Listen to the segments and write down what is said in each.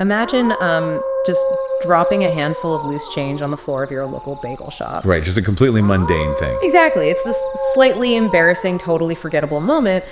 Imagine just dropping a handful of loose change on the floor of your local bagel shop. Right, just a completely mundane thing. Exactly. It's this slightly embarrassing, totally forgettable moment.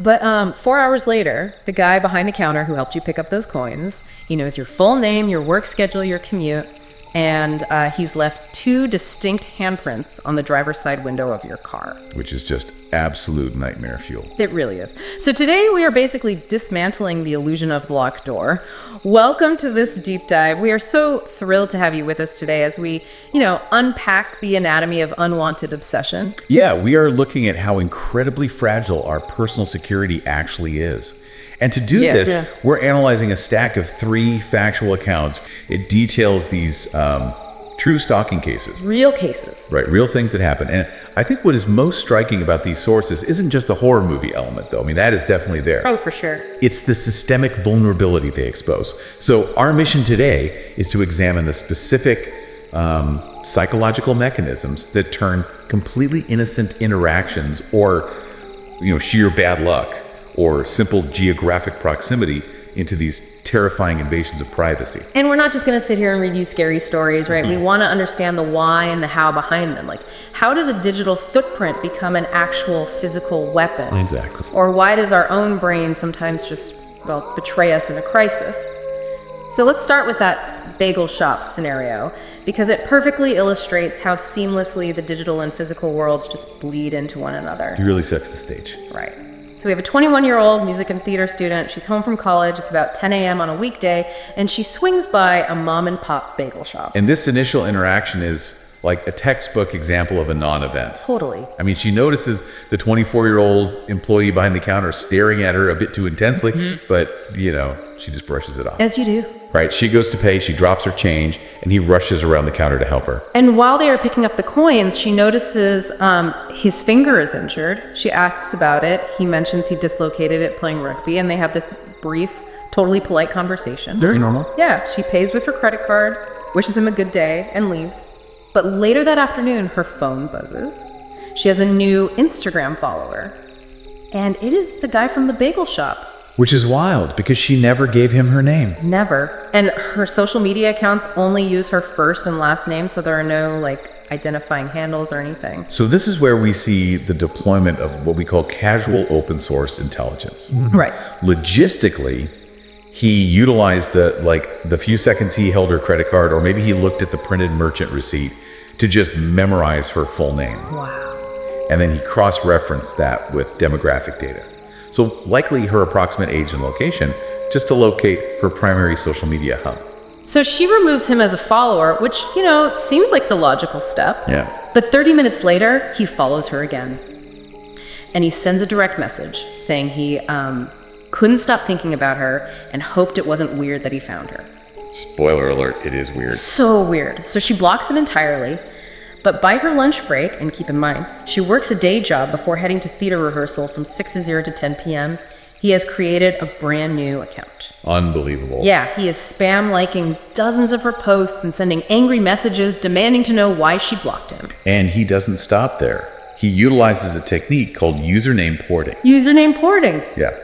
But 4 hours later, the guy behind the counter who helped you pick up those coins, he knows your full name, your work schedule, your commute, and he's left 2 distinct handprints on the driver's side window of your car. Which is just absolute nightmare fuel. It really is. So today we are basically dismantling the illusion of the locked door. Welcome to this deep dive. We are so thrilled to have you with us today as we, unpack the anatomy of unwanted obsession. Yeah, we are looking at how incredibly fragile our personal security actually is. And to do this, we're analyzing a stack of 3 factual accounts. It details these true stalking cases. Real cases. Right, real things that happen. And I think what is most striking about these sources isn't just the horror movie element, though. I mean, that is definitely there. Oh, for sure. It's the systemic vulnerability they expose. So our mission today is to examine the specific psychological mechanisms that turn completely innocent interactions or, sheer bad luck or simple geographic proximity into these terrifying invasions of privacy. And we're not just going to sit here and read you scary stories, right? We want to understand the why and the how behind them. Like, how does a digital footprint become an actual physical weapon? Exactly. Or why does our own brain sometimes just, betray us in a crisis? So let's start with that bagel shop scenario, because it perfectly illustrates how seamlessly the digital and physical worlds just bleed into one another. It really sets the stage. Right. So we have a 21-year-old music and theater student. She's home from college. It's about 10 a.m. on a weekday, and she swings by a mom-and-pop bagel shop. And this initial interaction is like a textbook example of a non-event. Totally. I mean, she notices the 24-year-old employee behind the counter staring at her a bit too intensely, but, she just brushes it off. As you do. Right, she goes to pay, she drops her change, and he rushes around the counter to help her. And while they are picking up the coins, she notices his finger is injured. She asks about it. He mentions he dislocated it playing rugby, and they have this brief, totally polite conversation. Very normal. Yeah, she pays with her credit card, wishes him a good day, and leaves. But later that afternoon, her phone buzzes. She has a new Instagram follower, and it is the guy from the bagel shop. Which is wild, because she never gave him her name. Never. And her social media accounts only use her first and last name, so there are no, identifying handles or anything. So this is where we see the deployment of what we call casual open source intelligence. Right. Logistically, he utilized the few seconds he held her credit card, or maybe he looked at the printed merchant receipt to just memorize her full name. Wow. And then he cross-referenced that with demographic data. So likely her approximate age and location, just to locate her primary social media hub. So she removes him as a follower, which, seems like the logical step. Yeah. But 30 minutes later, he follows her again. And he sends a direct message saying he couldn't stop thinking about her and hoped it wasn't weird that he found her. Spoiler alert, it is weird. So weird. So she blocks him entirely. But by her lunch break, and keep in mind, she works a day job before heading to theater rehearsal from 6 to 10 p.m., he has created a brand new account. Unbelievable. Yeah, he is spam-liking dozens of her posts and sending angry messages demanding to know why she blocked him. And he doesn't stop there. He utilizes a technique called username porting. Username porting? Yeah.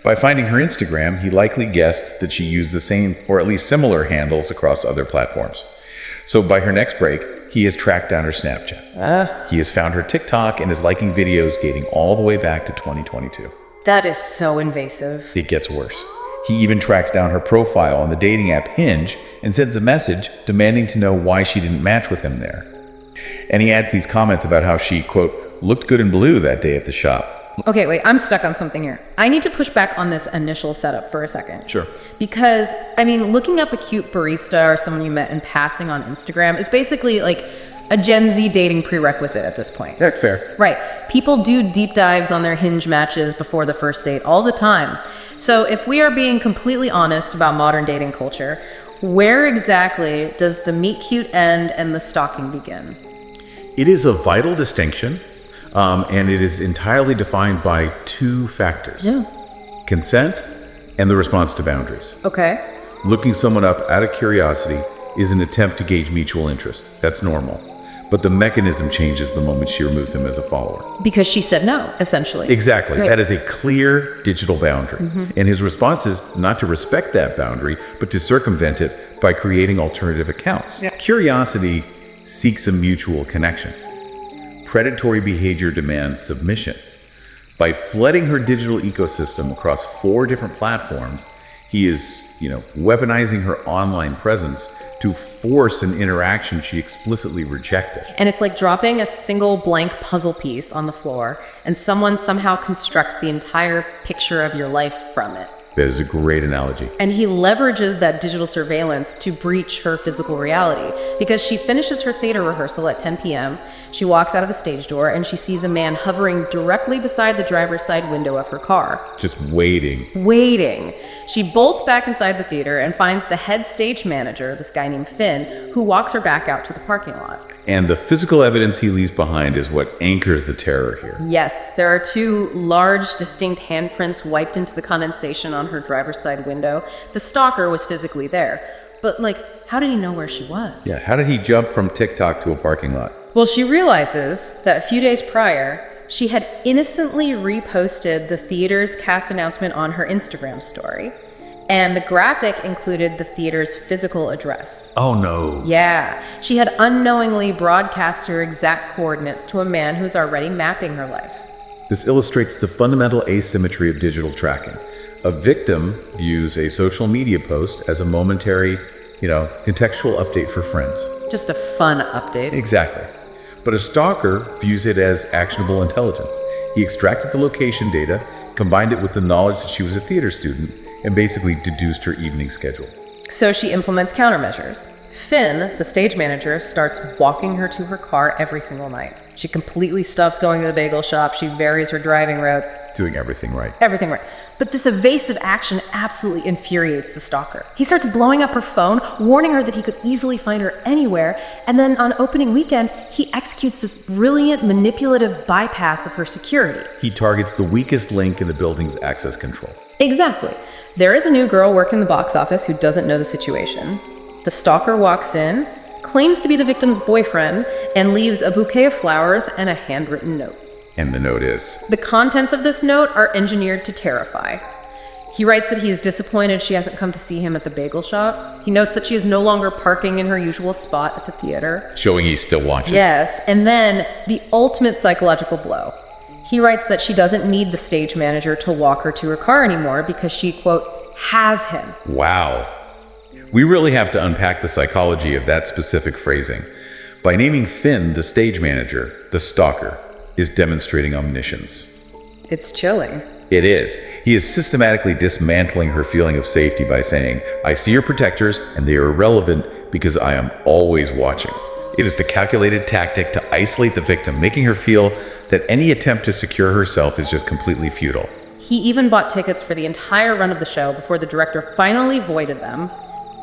By finding her Instagram, he likely guessed that she used the same or at least similar handles across other platforms. So by her next break, he has tracked down her Snapchat. He has found her TikTok and is liking videos dating all the way back to 2022. That is so invasive. It gets worse. He even tracks down her profile on the dating app Hinge and sends a message demanding to know why she didn't match with him there. And he adds these comments about how she, quote, looked good in blue that day at the shop. Okay, wait, I'm stuck on something here. I need to push back on this initial setup for a second. Sure. Because, looking up a cute barista or someone you met in passing on Instagram is basically like a Gen Z dating prerequisite at this point. Yeah, fair. Right. People do deep dives on their Hinge matches before the first date all the time. So if we are being completely honest about modern dating culture, where exactly does the meet cute end and the stalking begin? It is a vital distinction. And it is entirely defined by 2 factors. Yeah. Consent and the response to boundaries. Okay. Looking someone up out of curiosity is an attempt to gauge mutual interest. That's normal. but the mechanism changes the moment she removes him as a follower. Because she said no, essentially. Exactly. Right. That is a clear digital boundary. And his response is not to respect that boundary, but to circumvent it by creating alternative accounts. Curiosity seeks a mutual connection. Predatory behavior demands submission. By flooding her digital ecosystem across 4 different platforms, he is, weaponizing her online presence to force an interaction she explicitly rejected. And it's like dropping a single blank puzzle piece on the floor, and someone somehow constructs the entire picture of your life from it. That is a great analogy. And he leverages that digital surveillance to breach her physical reality, because she finishes her theater rehearsal at 10 p.m. She walks out of the stage door and she sees a man hovering directly beside the driver's side window of her car. Just waiting. She bolts back inside the theater and finds the head stage manager, this guy named Finn, who walks her back out to the parking lot. And the physical evidence he leaves behind is what anchors the terror here. Yes, there are 2 large, distinct handprints wiped into the condensation on her driver's side window. The stalker was physically there. But, how did he know where she was? Yeah, how did he jump from TikTok to a parking lot? Well, she realizes that a few days prior, she had innocently reposted the theater's cast announcement on her Instagram story. And the graphic included the theater's physical address. Oh no. Yeah, she had unknowingly broadcast her exact coordinates to a man who's already mapping her life. This illustrates the fundamental asymmetry of digital tracking. A victim views a social media post as a momentary, contextual update for friends. Just a fun update. Exactly. But a stalker views it as actionable intelligence. He extracted the location data, combined it with the knowledge that she was a theater student, and basically deduced her evening schedule. So she implements countermeasures. Finn, the stage manager, starts walking her to her car every single night. She completely stops going to the bagel shop. She varies her driving routes. Doing everything right. Everything right. But this evasive action absolutely infuriates the stalker. He starts blowing up her phone, warning her that he could easily find her anywhere, and then on opening weekend, he executes this brilliant manipulative bypass of her security. He targets the weakest link in the building's access control. Exactly. There is a new girl working the box office who doesn't know the situation. The stalker walks in, claims to be the victim's boyfriend, and leaves a bouquet of flowers and a handwritten note. And the note is? The contents of this note are engineered to terrify. He writes that he is disappointed she hasn't come to see him at the bagel shop. He notes that she is no longer parking in her usual spot at the theater. Showing he's still watching. Yes, and then the ultimate psychological blow. He writes that she doesn't need the stage manager to walk her to her car anymore because she, quote, has him. Wow. We really have to unpack the psychology of that specific phrasing. By naming Finn the stage manager, the stalker is demonstrating omniscience. It's chilling. It is. He is systematically dismantling her feeling of safety by saying, I see your protectors and they are irrelevant because I am always watching. It is the calculated tactic to isolate the victim, making her feel that any attempt to secure herself is just completely futile. He even bought tickets for the entire run of the show before the director finally voided them,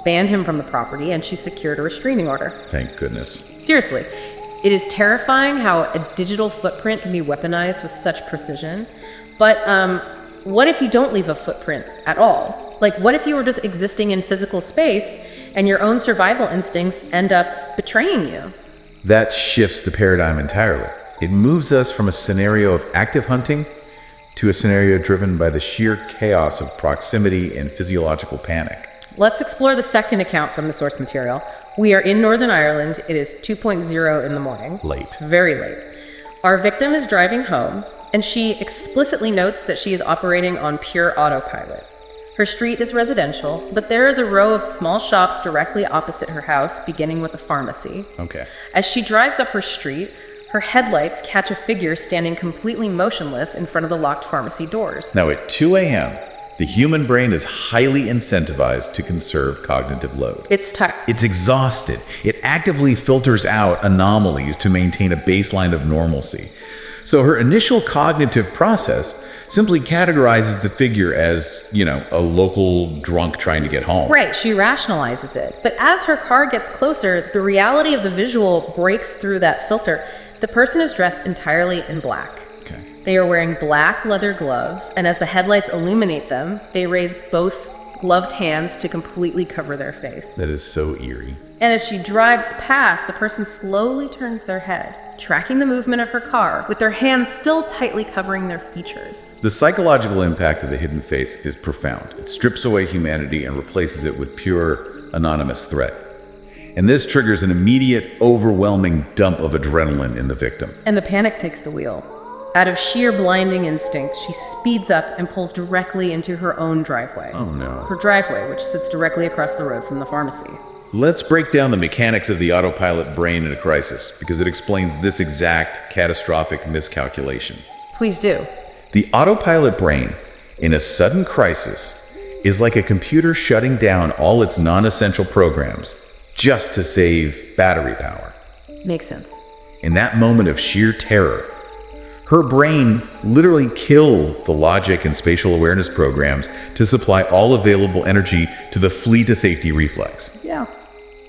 banned him from the property, and she secured a restraining order. Thank goodness. Seriously, it is terrifying how a digital footprint can be weaponized with such precision. But what if you don't leave a footprint at all? What if you were just existing in physical space and your own survival instincts end up betraying you? That shifts the paradigm entirely. It moves us from a scenario of active hunting to a scenario driven by the sheer chaos of proximity and physiological panic. Let's explore the second account from the source material. We are in Northern Ireland. It is 2:0 in the morning. Late. Very late. Our victim is driving home, and she explicitly notes that she is operating on pure autopilot. Her street is residential, but there is a row of small shops directly opposite her house, beginning with a pharmacy. Okay. As she drives up her street, her headlights catch a figure standing completely motionless in front of the locked pharmacy doors. Now at 2 a.m., the human brain is highly incentivized to conserve cognitive load. It's tired. It's exhausted. It actively filters out anomalies to maintain a baseline of normalcy. So her initial cognitive process simply categorizes the figure as, a local drunk trying to get home. Right, she rationalizes it. But as her car gets closer, the reality of the visual breaks through that filter. The person is dressed entirely in black. Okay. They are wearing black leather gloves, and as the headlights illuminate them, they raise both gloved hands to completely cover their face. That is so eerie. And as she drives past, the person slowly turns their head, tracking the movement of her car, with their hands still tightly covering their features. The psychological impact of the hidden face is profound. It strips away humanity and replaces it with pure, anonymous threat. And this triggers an immediate, overwhelming dump of adrenaline in the victim. And the panic takes the wheel. Out of sheer blinding instinct, she speeds up and pulls directly into her own driveway. Oh no. Her driveway, which sits directly across the road from the pharmacy. Let's break down the mechanics of the autopilot brain in a crisis, because it explains this exact catastrophic miscalculation. Please do. The autopilot brain, in a sudden crisis, is like a computer shutting down all its non-essential programs just to save battery power. Makes sense. In that moment of sheer terror, her brain literally killed the logic and spatial awareness programs to supply all available energy to the flee to safety reflex. Yeah.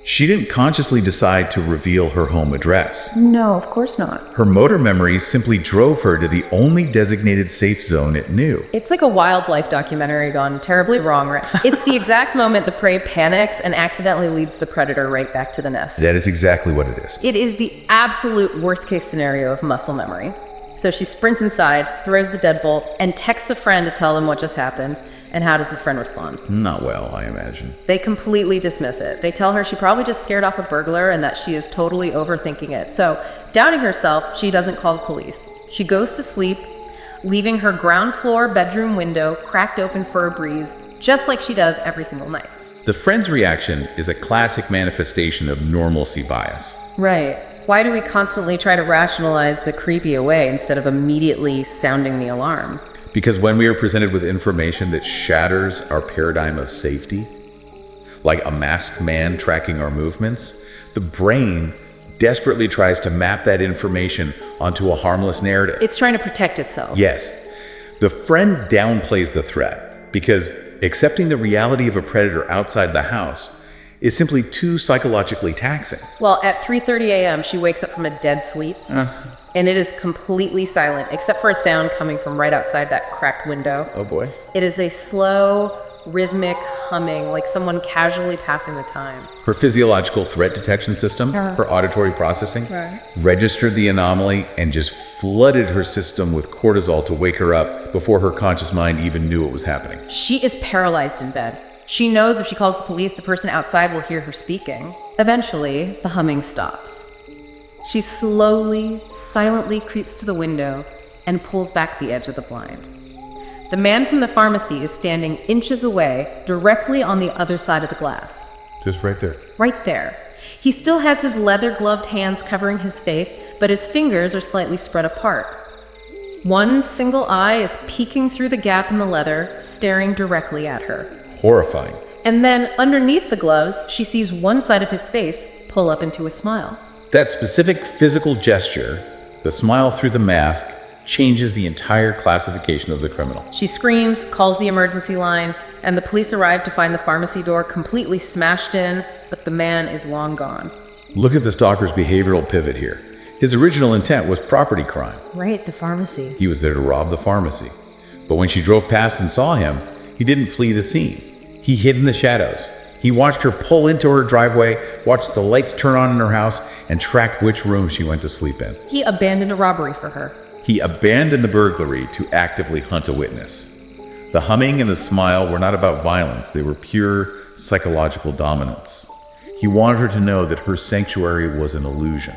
She didn't consciously decide to reveal her home address. No, of course not. Her motor memories simply drove her to the only designated safe zone it knew. It's like a wildlife documentary gone terribly wrong, right? It's the exact moment the prey panics and accidentally leads the predator right back to the nest. That is exactly what it is. It is the absolute worst case scenario of muscle memory. So she sprints inside, throws the deadbolt, and texts a friend to tell them what just happened. And how does the friend respond? Not well, I imagine. They completely dismiss it. They tell her she probably just scared off a burglar and that she is totally overthinking it. So, doubting herself, she doesn't call the police. She goes to sleep, leaving her ground floor bedroom window cracked open for a breeze, just like she does every single night. The friend's reaction is a classic manifestation of normalcy bias. Right. Why do we constantly try to rationalize the creepy away instead of immediately sounding the alarm? Because when we are presented with information that shatters our paradigm of safety, like a masked man tracking our movements, the brain desperately tries to map that information onto a harmless narrative. It's trying to protect itself. Yes. The friend downplays the threat because accepting the reality of a predator outside the house is simply too psychologically taxing. Well, at 3:30 a.m., she wakes up from a dead sleep. And it is completely silent, except for a sound coming from right outside that cracked window. Oh boy. It is a slow, rhythmic humming, like someone casually passing the time. Her physiological threat detection system, her auditory processing, registered the anomaly and just flooded her system with cortisol to wake her up before her conscious mind even knew what was happening. She is paralyzed in bed. She knows if she calls the police, the person outside will hear her speaking. Eventually, the humming stops. She slowly, silently creeps to the window and pulls back the edge of the blind. The man from the pharmacy is standing inches away, directly on the other side of the glass. Just right there. Right there. He still has his leather-gloved hands covering his face, but his fingers are slightly spread apart. One single eye is peeking through the gap in the leather, staring directly at her. Horrifying. And then, underneath the gloves, she sees one side of his face pull up into a smile. That specific physical gesture, the smile through the mask, changes the entire classification of the criminal. She screams, calls the emergency line, and the police arrive to find the pharmacy door completely smashed in, but the man is long gone. Look at the stalker's behavioral pivot here. His original intent was property crime. Right, the pharmacy. He was there to rob the pharmacy. But when she drove past and saw him, he didn't flee the scene. He hid in the shadows. He watched her pull into her driveway, watched the lights turn on in her house, and tracked which room she went to sleep in. He abandoned a robbery for her. He abandoned the burglary to actively hunt a witness. The humming and the smile were not about violence. They were pure psychological dominance. He wanted her to know that her sanctuary was an illusion.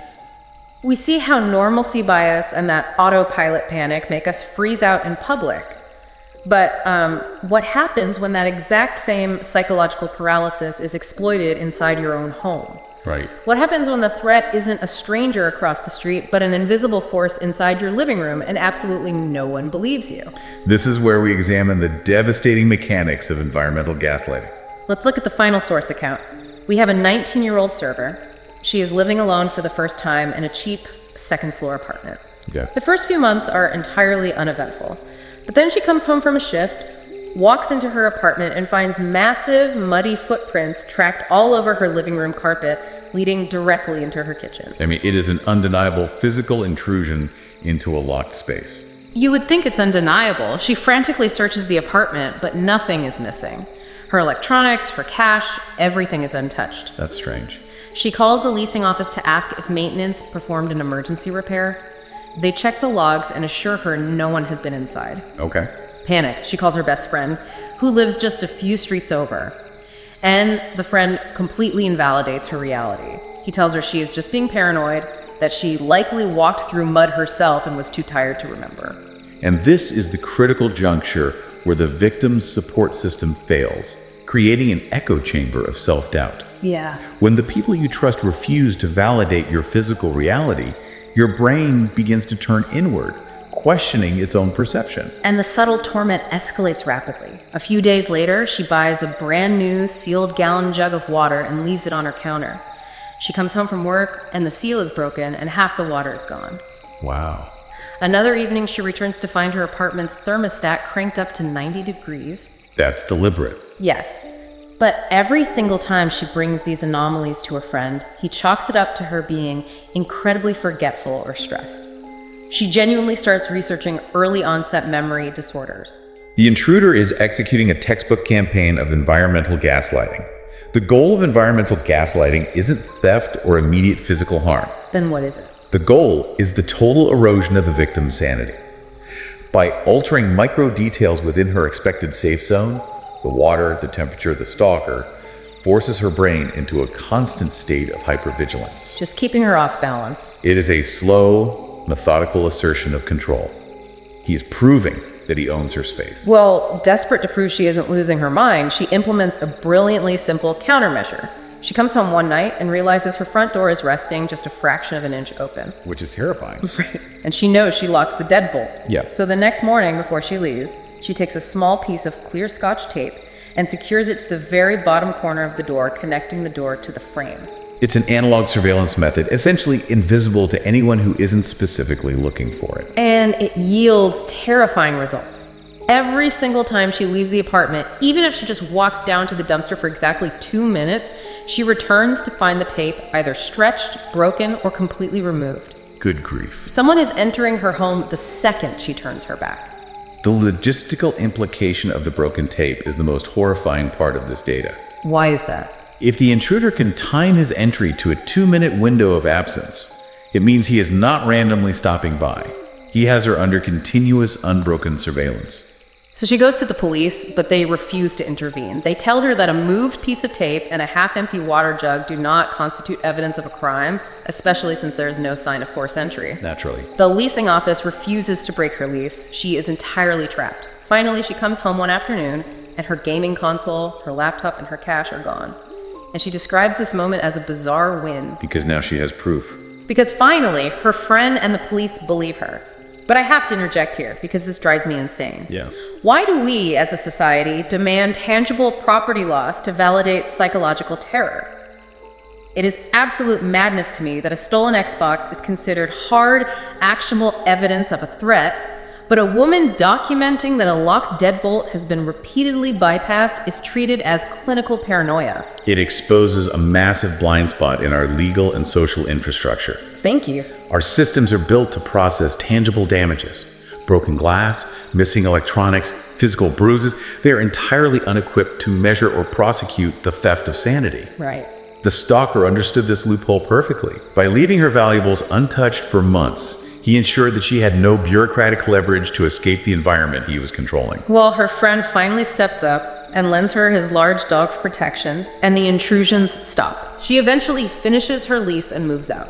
We see how normalcy bias and that autopilot panic make us freeze out in public. But what happens when that exact same psychological paralysis is exploited inside your own home? Right. What happens when the threat isn't a stranger across the street, but an invisible force inside your living room and absolutely no one believes you? This is where we examine the devastating mechanics of environmental gaslighting. Let's look at the final source account. We have a 19-year-old server. She is living alone for the first time in a cheap second-floor apartment. Okay. The first few months are entirely uneventful. But then she comes home from a shift, walks into her apartment, and finds massive, muddy footprints tracked all over her living room carpet, leading directly into her kitchen. I mean, it is an undeniable physical intrusion into a locked space. You would think it's undeniable. She frantically searches the apartment, but nothing is missing. Her electronics, her cash, everything is untouched. That's strange. She calls the leasing office to ask if maintenance performed an emergency repair. They check the logs and assure her no one has been inside. Okay. Panicked, she calls her best friend, who lives just a few streets over. And the friend completely invalidates her reality. He tells her she is just being paranoid, that she likely walked through mud herself and was too tired to remember. And this is the critical juncture where the victim's support system fails, creating an echo chamber of self-doubt. Yeah. When the people you trust refuse to validate your physical reality, your brain begins to turn inward, questioning its own perception. And the subtle torment escalates rapidly. A few days later, she buys a brand new sealed gallon jug of water and leaves it on her counter. She comes home from work and the seal is broken and half the water is gone. Wow. Another evening, she returns to find her apartment's thermostat cranked up to 90 degrees. That's deliberate. Yes. But every single time she brings these anomalies to a friend, he chalks it up to her being incredibly forgetful or stressed. She genuinely starts researching early onset memory disorders. The intruder is executing a textbook campaign of environmental gaslighting. The goal of environmental gaslighting isn't theft or immediate physical harm. Then what is it? The goal is the total erosion of the victim's sanity. By altering micro details within her expected safe zone, the water, the temperature, the stalker, forces her brain into a constant state of hypervigilance. Just keeping her off balance. It is a slow, methodical assertion of control. He's proving that he owns her space. Well, desperate to prove she isn't losing her mind, she implements a brilliantly simple countermeasure. She comes home one night and realizes her front door is resting just a fraction of an inch open. Which is terrifying. Right. And she knows she locked the deadbolt. Yeah. So the next morning, before she leaves, she takes a small piece of clear Scotch tape and secures it to the very bottom corner of the door, connecting the door to the frame. It's an analog surveillance method, essentially invisible to anyone who isn't specifically looking for it. And it yields terrifying results. Every single time she leaves the apartment, even if she just walks down to the dumpster for exactly 2 minutes, she returns to find the tape either stretched, broken, or completely removed. Good grief. Someone is entering her home the second she turns her back. The logistical implication of the broken tape is the most horrifying part of this data. Why is that? If the intruder can time his entry to a 2-minute window of absence, it means he is not randomly stopping by. He has her under continuous, unbroken surveillance. So she goes to the police, but they refuse to intervene. They tell her that a moved piece of tape and a half-empty water jug do not constitute evidence of a crime, especially since there is no sign of forced entry. Naturally. The leasing office refuses to break her lease. She is entirely trapped. Finally, she comes home one afternoon, and her gaming console, her laptop, and her cash are gone. And she describes this moment as a bizarre win. Because now she has proof. Because finally, her friend and the police believe her. But I have to interject here, because this drives me insane. Yeah. Why do we, as a society, demand tangible property loss to validate psychological terror? It is absolute madness to me that a stolen Xbox is considered hard, actionable evidence of a threat, but a woman documenting that a locked deadbolt has been repeatedly bypassed is treated as clinical paranoia. It exposes a massive blind spot in our legal and social infrastructure. Thank you. Our systems are built to process tangible damages. Broken glass, missing electronics, physical bruises. They are entirely unequipped to measure or prosecute the theft of sanity. Right. The stalker understood this loophole perfectly. By leaving her valuables untouched for months, he ensured that she had no bureaucratic leverage to escape the environment he was controlling. Well, her friend finally steps up and lends her his large dog for protection, and the intrusions stop. She eventually finishes her lease and moves out.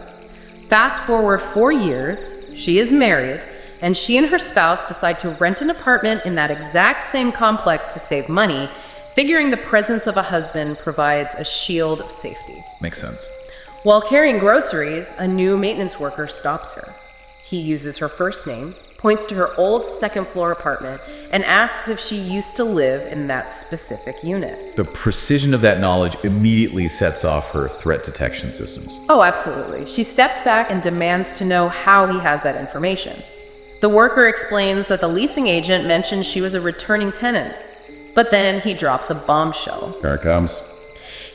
Fast forward 4 years, she is married, and she and her spouse decide to rent an apartment in that exact same complex to save money, figuring the presence of a husband provides a shield of safety. Makes sense. While carrying groceries, a new maintenance worker stops her. He uses her first name, points to her old second-floor apartment, and asks if she used to live in that specific unit. The precision of that knowledge immediately sets off her threat detection systems. Oh, absolutely. She steps back and demands to know how he has that information. The worker explains that the leasing agent mentioned she was a returning tenant, but then he drops a bombshell. Here it comes.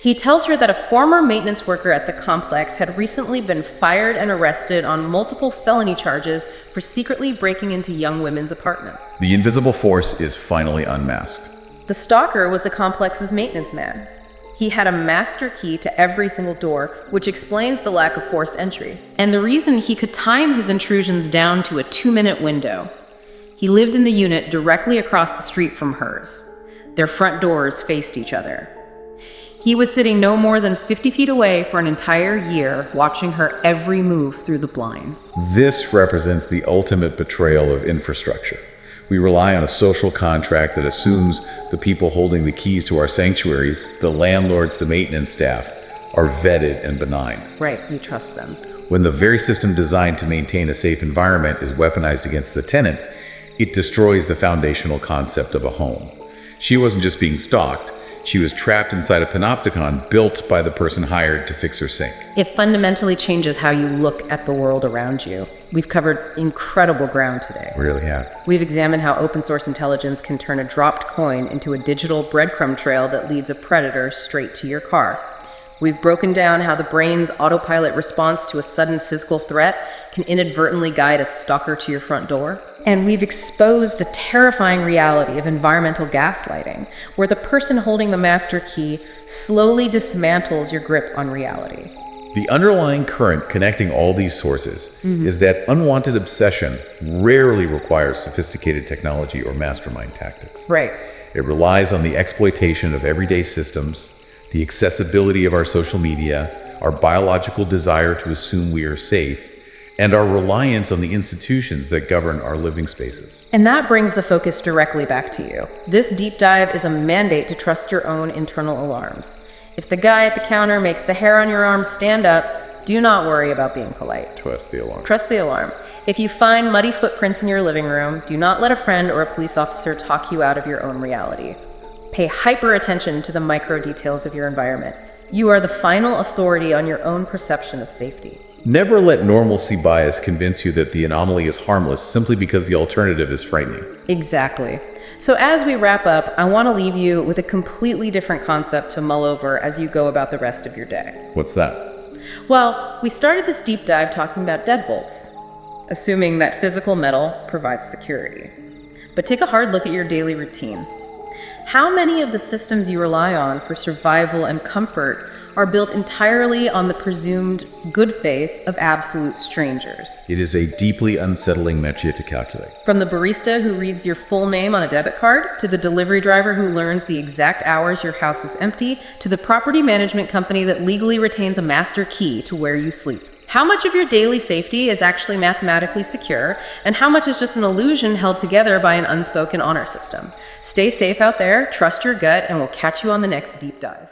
He tells her that a former maintenance worker at the complex had recently been fired and arrested on multiple felony charges for secretly breaking into young women's apartments. The invisible force is finally unmasked. The stalker was the complex's maintenance man. He had a master key to every single door, which explains the lack of forced entry, and the reason he could time his intrusions down to a 2-minute window. He lived in the unit directly across the street from hers. Their front doors faced each other. He was sitting no more than 50 feet away for an entire year, watching her every move through the blinds. This represents the ultimate betrayal of infrastructure. We rely on a social contract that assumes the people holding the keys to our sanctuaries, the landlords, the maintenance staff, are vetted and benign. Right, you trust them. When the very system designed to maintain a safe environment is weaponized against the tenant, it destroys the foundational concept of a home. She wasn't just being stalked. She was trapped inside a panopticon built by the person hired to fix her sink. It fundamentally changes how you look at the world around you. We've covered incredible ground today. We really have. We've examined how open source intelligence can turn a dropped coin into a digital breadcrumb trail that leads a predator straight to your car. We've broken down how the brain's autopilot response to a sudden physical threat can inadvertently guide a stalker to your front door. And we've exposed the terrifying reality of environmental gaslighting, where the person holding the master key slowly dismantles your grip on reality. The underlying current connecting all these sources is that unwanted obsession rarely requires sophisticated technology or mastermind tactics. Right. It relies on the exploitation of everyday systems, the accessibility of our social media, our biological desire to assume we are safe, and our reliance on the institutions that govern our living spaces. And that brings the focus directly back to you. This deep dive is a mandate to trust your own internal alarms. If the guy at the counter makes the hair on your arm stand up, do not worry about being polite. Trust the alarm. Trust the alarm. If you find muddy footprints in your living room, do not let a friend or a police officer talk you out of your own reality. Pay hyper attention to the micro details of your environment. You are the final authority on your own perception of safety. Never let normalcy bias convince you that the anomaly is harmless simply because the alternative is frightening. Exactly. So as we wrap up, I want to leave you with a completely different concept to mull over as you go about the rest of your day. What's that? Well, we started this deep dive talking about deadbolts, assuming that physical metal provides security. But take a hard look at your daily routine. How many of the systems you rely on for survival and comfort are built entirely on the presumed good faith of absolute strangers? It is a deeply unsettling metric to calculate. From the barista who reads your full name on a debit card, to the delivery driver who learns the exact hours your house is empty, to the property management company that legally retains a master key to where you sleep. How much of your daily safety is actually mathematically secure, and how much is just an illusion held together by an unspoken honor system? Stay safe out there, trust your gut, and we'll catch you on the next deep dive.